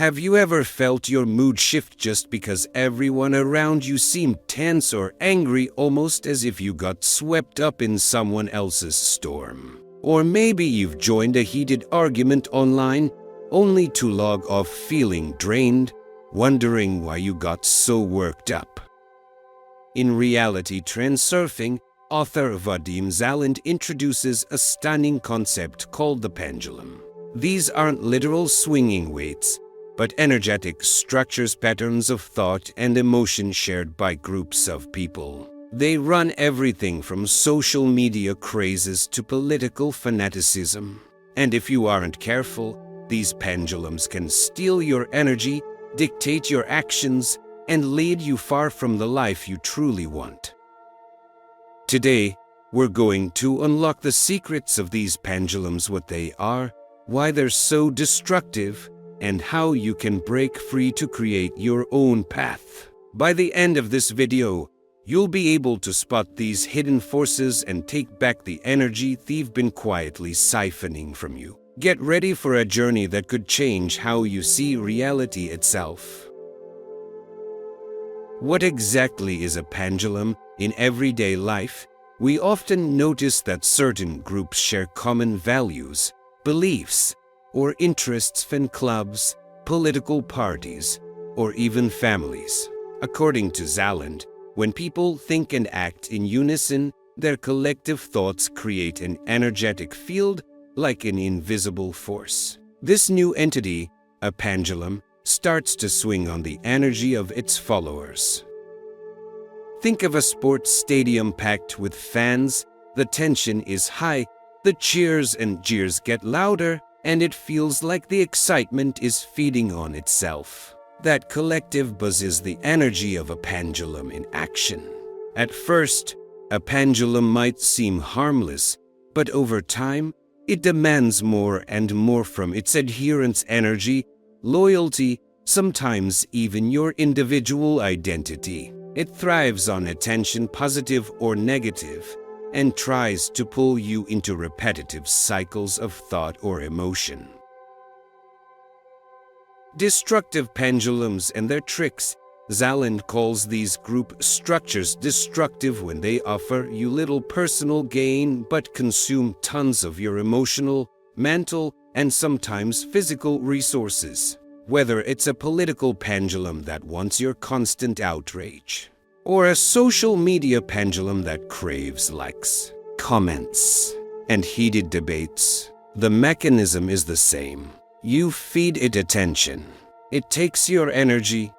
Have you ever felt your mood shift just because everyone around you seemed tense or angry, almost as if you got swept up in someone else's storm? Or maybe you've joined a heated argument online only to log off feeling drained, wondering why you got so worked up. In Reality Transurfing, author Vadim Zeland introduces a stunning concept called the pendulum. These aren't literal swinging weights, but energetic structures, patterns of thought and emotion shared by groups of people. They run everything from social media crazes to political fanaticism. And if you aren't careful, these pendulums can steal your energy, dictate your actions, and lead you far from the life you truly want. Today, we're going to unlock the secrets of these pendulums, what they are, why they're so destructive, and how you can break free to create your own path. By the end of this video, you'll be able to spot these hidden forces and take back the energy they've been quietly siphoning from you. Get ready for a journey that could change how you see reality itself. What exactly is a pendulum? In everyday life, we often notice that certain groups share common values, beliefs, or interests. Fan clubs, political parties, or even families. According to Zeland, when people think and act in unison, their collective thoughts create an energetic field like an invisible force. This new entity, a pendulum, starts to swing on the energy of its followers. Think of a sports stadium packed with fans. The tension is high, the cheers and jeers get louder, and it feels like the excitement is feeding on itself. That collective buzz is the energy of a pendulum in action. At first, a pendulum might seem harmless, but over time, it demands more and more from its adherents: energy, loyalty, sometimes even your individual identity. It thrives on attention, positive or negative, and tries to pull you into repetitive cycles of thought or emotion. Destructive pendulums and their tricks. Zeland calls these group structures destructive when they offer you little personal gain but consume tons of your emotional, mental, and sometimes physical resources. Whether it's a political pendulum that wants your constant outrage, or a social media pendulum that craves likes, comments, and heated debates, the mechanism is the same. You feed it attention. It takes your energy.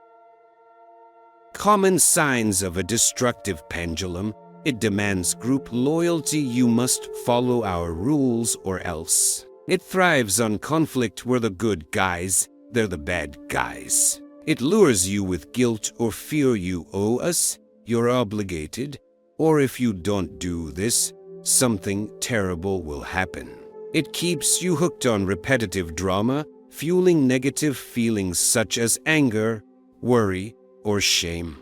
Common signs of a destructive pendulum: it demands group loyalty. You must follow our rules or else. It thrives on conflict. We're the good guys, they're the bad guys. It lures you with guilt or fear. You owe us, you're obligated, or if you don't do this, something terrible will happen. It keeps you hooked on repetitive drama, fueling negative feelings such as anger, worry, or shame.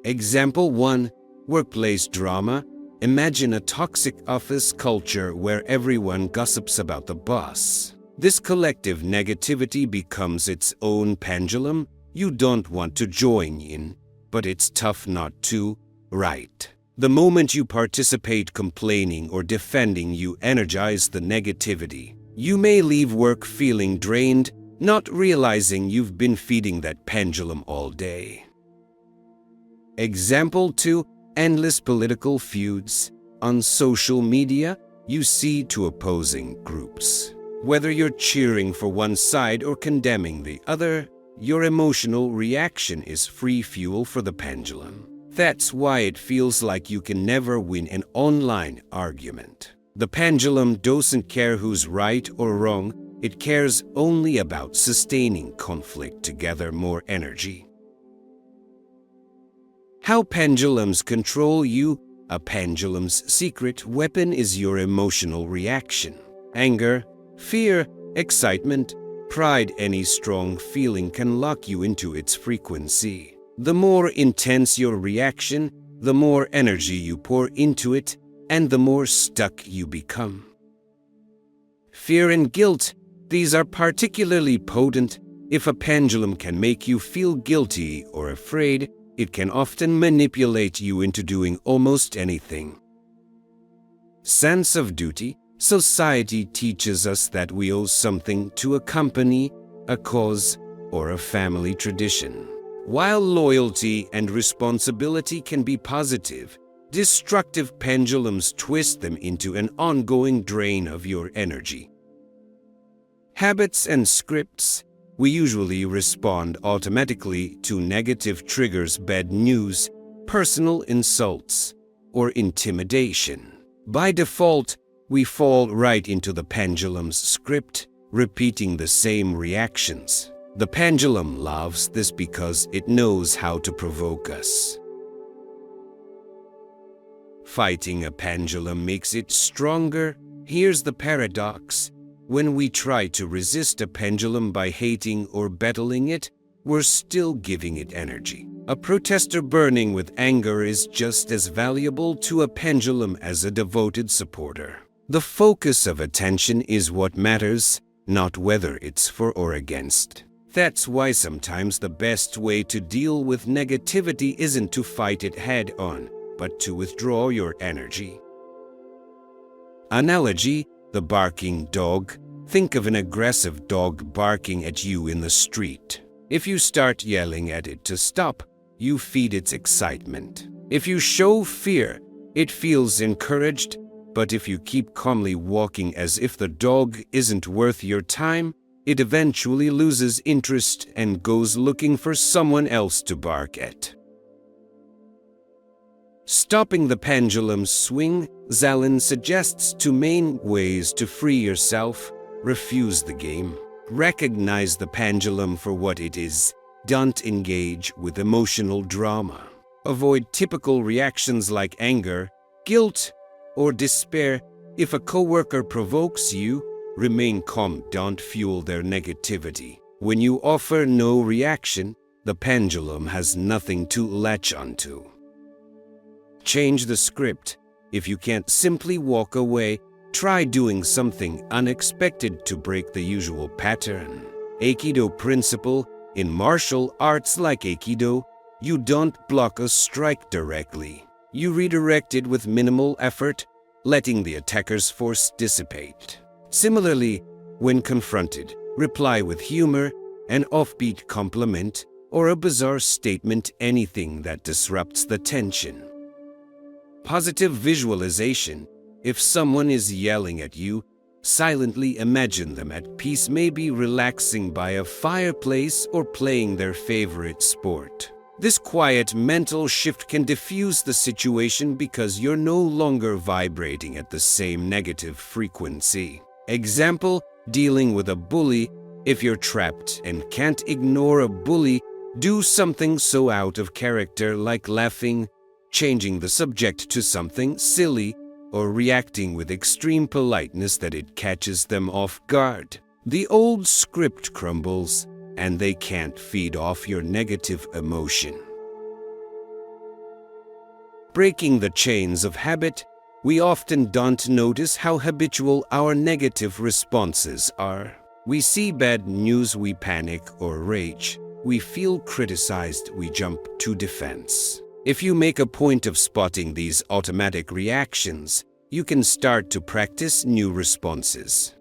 Example 1. Workplace drama. Imagine a toxic office culture where everyone gossips about the boss. This collective negativity becomes its own pendulum. You don't want to join in, but it's tough not to, right? The moment you participate, complaining or defending, you energize the negativity. You may leave work feeling drained, not realizing you've been feeding that pendulum all day. Example 2. Endless political feuds. On social media, you see two opposing groups. Whether you're cheering for one side or condemning the other, your emotional reaction is free fuel for the pendulum. That's why it feels like you can never win an online argument. The pendulum doesn't care who's right or wrong. It cares only about sustaining conflict to gather more energy. How pendulums control you. A pendulum's secret weapon is your emotional reaction. Anger, fear, excitement, pride. Any strong feeling can lock you into its frequency. The more intense your reaction, the more energy you pour into it, and the more stuck you become. Fear and guilt. These are particularly potent. If a pendulum can make you feel guilty or afraid, it can often manipulate you into doing almost anything. Sense of duty. Society teaches us that we owe something to a company, a cause, or a family tradition. While loyalty and responsibility can be positive, destructive pendulums twist them into an ongoing drain of your energy. Habits and scripts. We usually respond automatically to negative triggers, bad news, personal insults, or intimidation. By default, we fall right into the pendulum's script, repeating the same reactions. The pendulum loves this because it knows how to provoke us. Fighting a pendulum makes it stronger. Here's the paradox. When we try to resist a pendulum by hating or battling it, we're still giving it energy. A protester burning with anger is just as valuable to a pendulum as a devoted supporter. The focus of attention is what matters, not whether it's for or against. That's why sometimes the best way to deal with negativity isn't to fight it head-on, but to withdraw your energy. Analogy: the barking dog. Think of an aggressive dog barking at you in the street. If you start yelling at it to stop, you feed its excitement. If you show fear, it feels encouraged, but if you keep calmly walking as if the dog isn't worth your time, it eventually loses interest and goes looking for someone else to bark at. Stopping the pendulum's swing. Zeland suggests two main ways to free yourself. Refuse the game. Recognize the pendulum for what it is. Don't engage with emotional drama. Avoid typical reactions like anger, guilt, or despair. If a coworker provokes you, remain calm. Don't fuel their negativity. When you offer no reaction, the pendulum has nothing to latch onto. Change the script. If you can't simply walk away, try doing something unexpected to break the usual pattern. Aikido principle. In martial arts like Aikido, you don't block a strike directly. You redirect it with minimal effort, letting the attacker's force dissipate. Similarly, when confronted, reply with humor, an offbeat compliment, or a bizarre statement, anything that disrupts the tension. Positive visualization. If someone is yelling at you, silently imagine them at peace, maybe relaxing by a fireplace or playing their favorite sport. This quiet mental shift can diffuse the situation because you're no longer vibrating at the same negative frequency. Example: dealing with a bully. If you're trapped and can't ignore a bully, do something so out of character like laughing, changing the subject to something silly, or reacting with extreme politeness that it catches them off guard. The old script crumbles, and they can't feed off your negative emotion. Breaking the chains of habit. We often don't notice how habitual our negative responses are. We see bad news, we panic or rage. We feel criticized, we jump to defense. If you make a point of spotting these automatic reactions, you can start to practice new responses.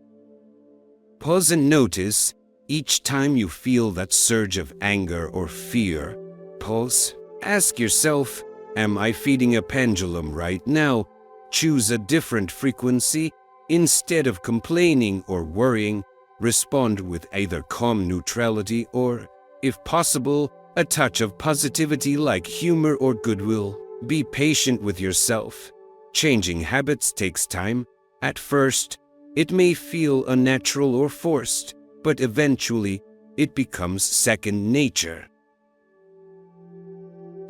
Pause and notice. Each time you feel that surge of anger or fear, pause. Ask yourself, am I feeding a pendulum right now? Choose a different frequency. Instead of complaining or worrying, respond with either calm neutrality or, if possible, a touch of positivity like humor or goodwill. Be patient with yourself. Changing habits takes time. At first, it may feel unnatural or forced, but eventually, it becomes second nature.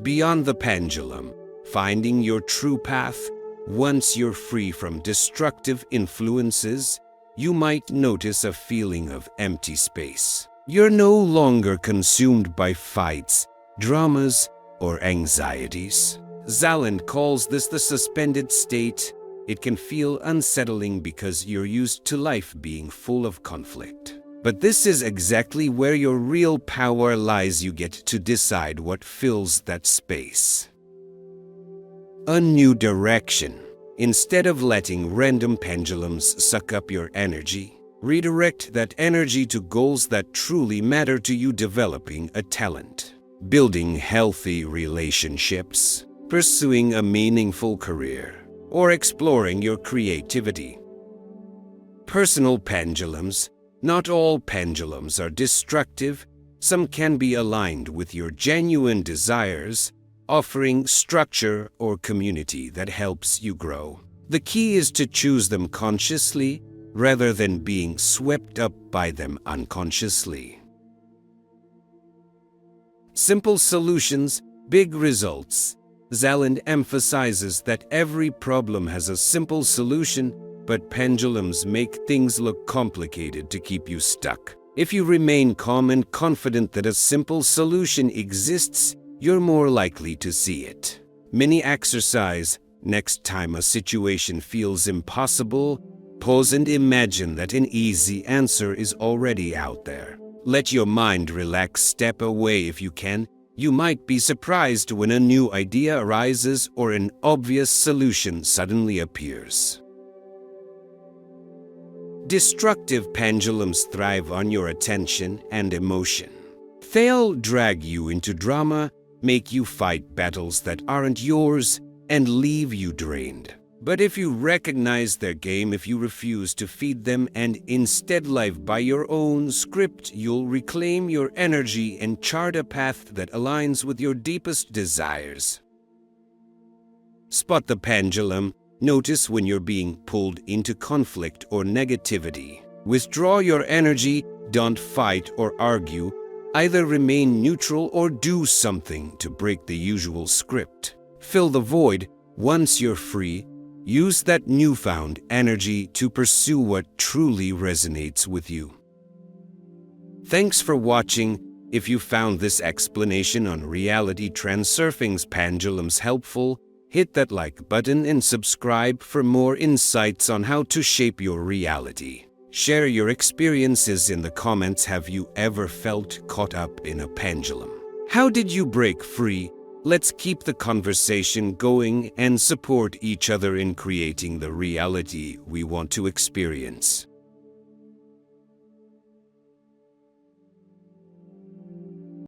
Beyond the pendulum, finding your true path. Once you're free from destructive influences, you might notice a feeling of empty space. You're no longer consumed by fights, dramas, or anxieties. Zeland calls this the suspended state. It can feel unsettling because you're used to life being full of conflict. But this is exactly where your real power lies. You get to decide what fills that space. A new direction. Instead of letting random pendulums suck up your energy, redirect that energy to goals that truly matter to you: developing a talent, building healthy relationships, pursuing a meaningful career, or exploring your creativity. Personal pendulums. Not all pendulums are destructive. Some can be aligned with your genuine desires, offering structure or community that helps you grow. The key is to choose them consciously rather than being swept up by them unconsciously. Simple solutions, big results. Zeland emphasizes that every problem has a simple solution, but pendulums make things look complicated to keep you stuck. If you remain calm and confident that a simple solution exists, you're more likely to see it. Mini exercise. Next time a situation feels impossible, pause and imagine that an easy answer is already out there. Let your mind relax. Step away if you can. You might be surprised when a new idea arises or an obvious solution suddenly appears. Destructive pendulums thrive on your attention and emotion. They'll drag you into drama, make you fight battles that aren't yours, and leave you drained. But if you recognize their game, if you refuse to feed them and instead live by your own script, you'll reclaim your energy and chart a path that aligns with your deepest desires. Spot the pendulum. Notice when you're being pulled into conflict or negativity. Withdraw your energy. Don't fight or argue. Either remain neutral or do something to break the usual script. Fill the void. Once you're free, use that newfound energy to pursue what truly resonates with you. Thanks for watching. If you found this explanation on Reality Transurfing's pendulums helpful, hit that like button and subscribe for more insights on how to shape your reality. Share your experiences in the comments. Have you ever felt caught up in a pendulum? How did you break free? Let's keep the conversation going and support each other in creating the reality we want to experience.